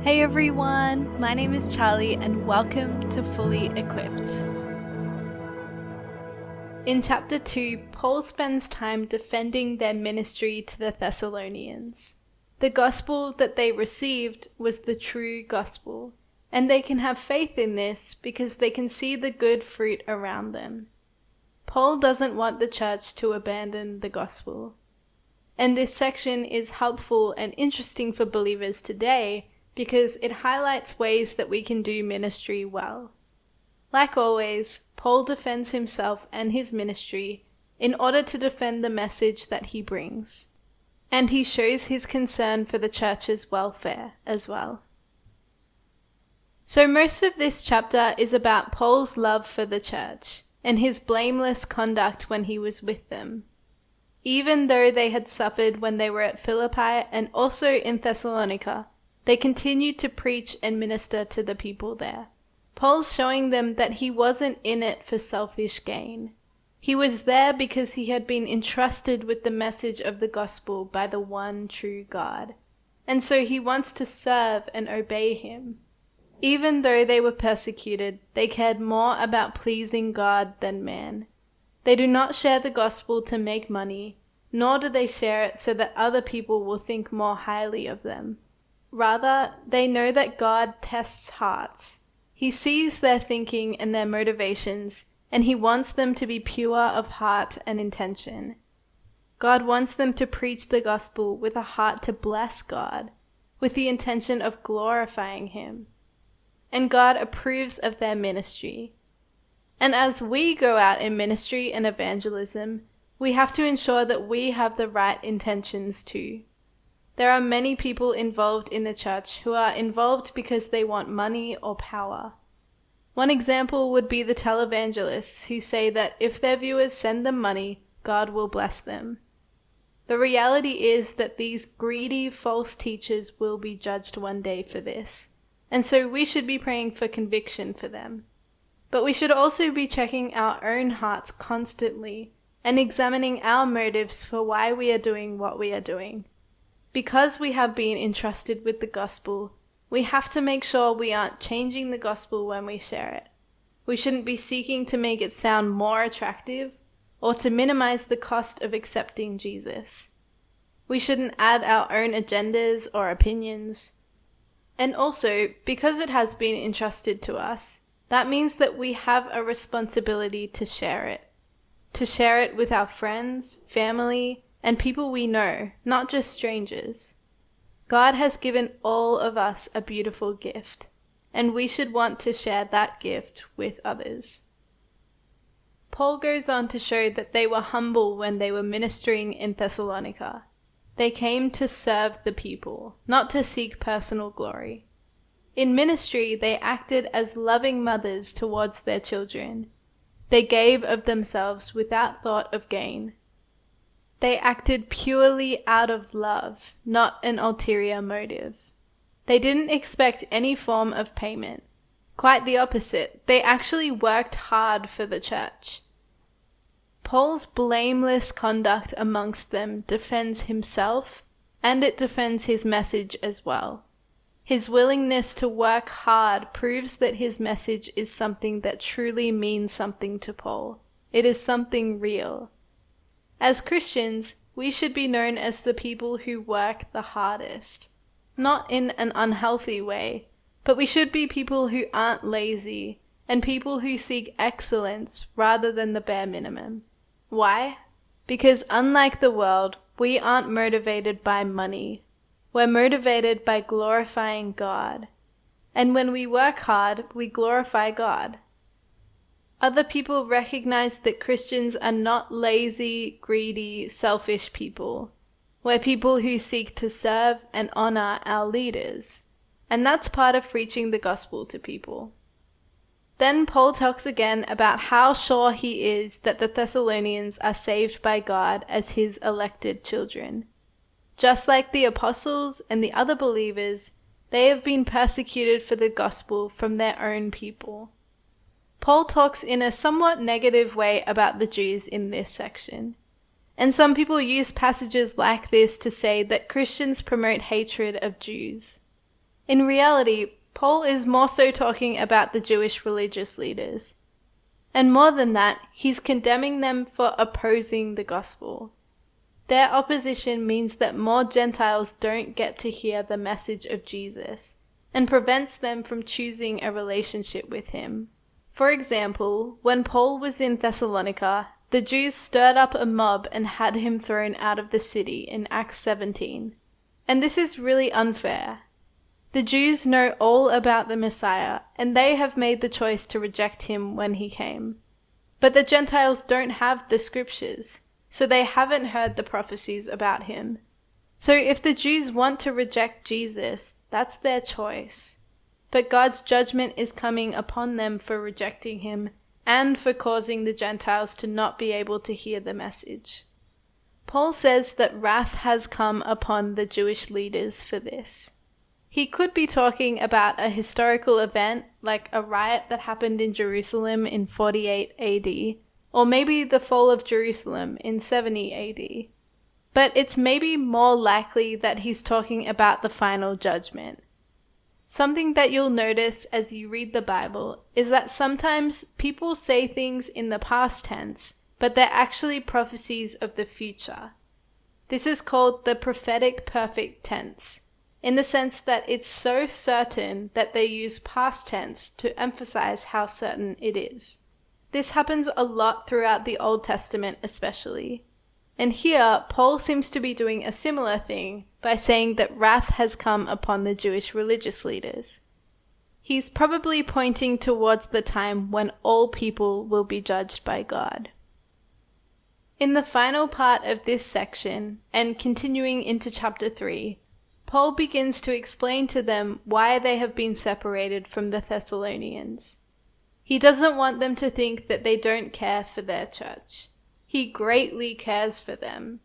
Hey everyone, my name is Charlie and welcome to Fully Equipped. In chapter 2, Paul spends time defending their ministry to the Thessalonians. The gospel that they received was the true gospel, and they can have faith in this because they can see the good fruit around them. Paul doesn't want the church to abandon the gospel. And this section is helpful and interesting for believers today because it highlights ways that we can do ministry well. Like always, Paul defends himself and his ministry in order to defend the message that he brings. And he shows his concern for the church's welfare as well. So most of this chapter is about Paul's love for the church and his blameless conduct when he was with them. Even though they had suffered when they were at Philippi and also in Thessalonica, they continued to preach and minister to the people there. Paul's showing them that he wasn't in it for selfish gain. He was there because he had been entrusted with the message of the gospel by the one true God. And so he wants to serve and obey him. Even though they were persecuted, they cared more about pleasing God than man. They do not share the gospel to make money, nor do they share it so that other people will think more highly of them. Rather, they know that God tests hearts. He sees their thinking and their motivations, and he wants them to be pure of heart and intention. God wants them to preach the gospel with a heart to bless God, with the intention of glorifying him. And God approves of their ministry. And as we go out in ministry and evangelism, we have to ensure that we have the right intentions too. There are many people involved in the church who are involved because they want money or power. One example would be the televangelists who say that if their viewers send them money, God will bless them. The reality is that these greedy false teachers will be judged one day for this, and so we should be praying for conviction for them. But we should also be checking our own hearts constantly and examining our motives for why we are doing what we are doing. Because we have been entrusted with the gospel, we have to make sure we aren't changing the gospel when we share it. We shouldn't be seeking to make it sound more attractive or to minimize the cost of accepting Jesus. We shouldn't add our own agendas or opinions. And also, because it has been entrusted to us, that means that we have a responsibility to share it. To share it with our friends, family, and people we know, not just strangers. God has given all of us a beautiful gift, and we should want to share that gift with others. Paul goes on to show that they were humble when they were ministering in Thessalonica. They came to serve the people, not to seek personal glory. In ministry, they acted as loving mothers towards their children. They gave of themselves without thought of gain. They acted purely out of love, not an ulterior motive. They didn't expect any form of payment. Quite the opposite. They actually worked hard for the church. Paul's blameless conduct amongst them defends himself, and it defends his message as well. His willingness to work hard proves that his message is something that truly means something to Paul. It is something real. As Christians, we should be known as the people who work the hardest. Not in an unhealthy way, but we should be people who aren't lazy and people who seek excellence rather than the bare minimum. Why? Because unlike the world, we aren't motivated by money. We're motivated by glorifying God. And when we work hard, we glorify God. Other people recognize that Christians are not lazy, greedy, selfish people. We're people who seek to serve and honor our leaders. And that's part of preaching the gospel to people. Then Paul talks again about how sure he is that the Thessalonians are saved by God as his elected children. Just like the apostles and the other believers, they have been persecuted for the gospel from their own people. Paul talks in a somewhat negative way about the Jews in this section. And some people use passages like this to say that Christians promote hatred of Jews. In reality, Paul is more so talking about the Jewish religious leaders. And more than that, he's condemning them for opposing the gospel. Their opposition means that more Gentiles don't get to hear the message of Jesus and prevents them from choosing a relationship with him. For example, when Paul was in Thessalonica, the Jews stirred up a mob and had him thrown out of the city in Acts 17. And this is really unfair. The Jews know all about the Messiah, and they have made the choice to reject him when he came. But the Gentiles don't have the scriptures, so they haven't heard the prophecies about him. So if the Jews want to reject Jesus, that's their choice. But God's judgment is coming upon them for rejecting him and for causing the Gentiles to not be able to hear the message. Paul says that wrath has come upon the Jewish leaders for this. He could be talking about a historical event like a riot that happened in Jerusalem in 48 AD, or maybe the fall of Jerusalem in 70 AD. But it's maybe more likely that he's talking about the final judgment. Something that you'll notice as you read the Bible is that sometimes people say things in the past tense, but they're actually prophecies of the future. This is called the prophetic perfect tense, in the sense that it's so certain that they use past tense to emphasize how certain it is. This happens a lot throughout the Old Testament especially. And here, Paul seems to be doing a similar thing by saying that wrath has come upon the Jewish religious leaders. He's probably pointing towards the time when all people will be judged by God. In the final part of this section, and continuing into chapter 3, Paul begins to explain to them why they have been separated from the Thessalonians. He doesn't want them to think that they don't care for their church. He greatly cares for them.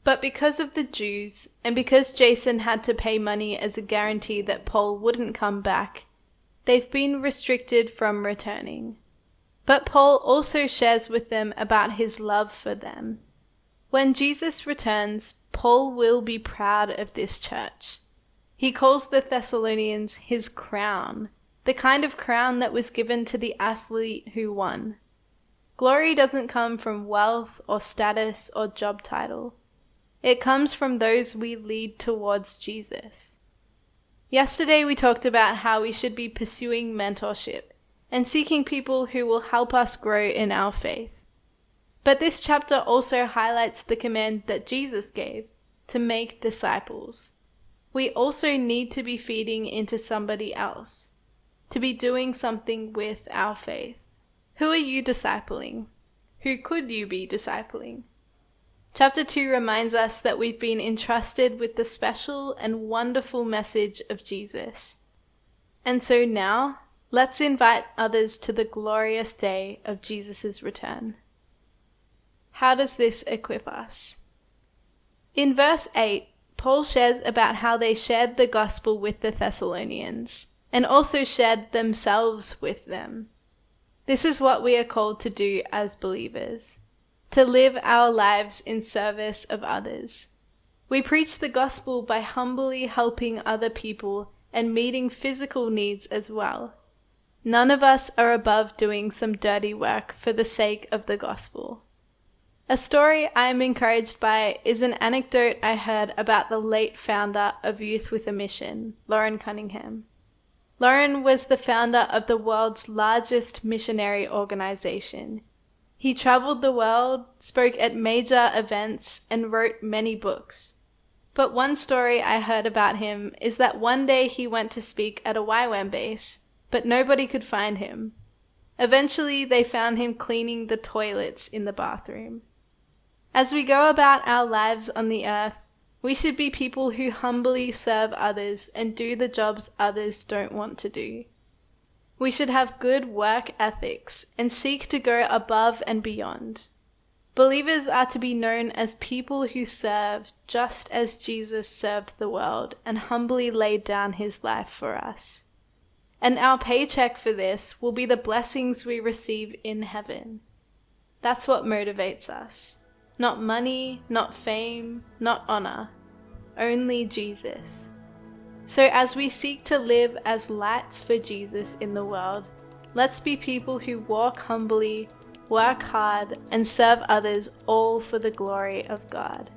But because of the Jews, and because Jason had to pay money as a guarantee that Paul wouldn't come back, they've been restricted from returning. But Paul also shares with them about his love for them. When Jesus returns, Paul will be proud of this church. He calls the Thessalonians his crown, the kind of crown that was given to the athlete who won. Glory doesn't come from wealth or status or job title. It comes from those we lead towards Jesus. Yesterday we talked about how we should be pursuing mentorship and seeking people who will help us grow in our faith. But this chapter also highlights the command that Jesus gave, to make disciples. We also need to be feeding into somebody else, to be doing something with our faith. Who are you discipling? Who could you be discipling? Chapter 2 reminds us that we've been entrusted with the special and wonderful message of Jesus. And so now, let's invite others to the glorious day of Jesus' return. How does this equip us? In verse 8, Paul shares about how they shared the gospel with the Thessalonians, and also shared themselves with them. This is what we are called to do as believers, to live our lives in service of others. We preach the gospel by humbly helping other people and meeting physical needs as well. None of us are above doing some dirty work for the sake of the gospel. A story I am encouraged by is an anecdote I heard about the late founder of Youth with a Mission, Lauren Cunningham. Lauren was the founder of the world's largest missionary organization. He traveled the world, spoke at major events, and wrote many books. But one story I heard about him is that one day he went to speak at a YWAM base, but nobody could find him. Eventually, they found him cleaning the toilets in the bathroom. As we go about our lives on the earth, we should be people who humbly serve others and do the jobs others don't want to do. We should have good work ethics and seek to go above and beyond. Believers are to be known as people who serve just as Jesus served the world and humbly laid down his life for us. And our paycheck for this will be the blessings we receive in heaven. That's what motivates us. Not money, not fame, not honor. Only Jesus. So as we seek to live as lights for Jesus in the world, let's be people who walk humbly, work hard, and serve others, all for the glory of God.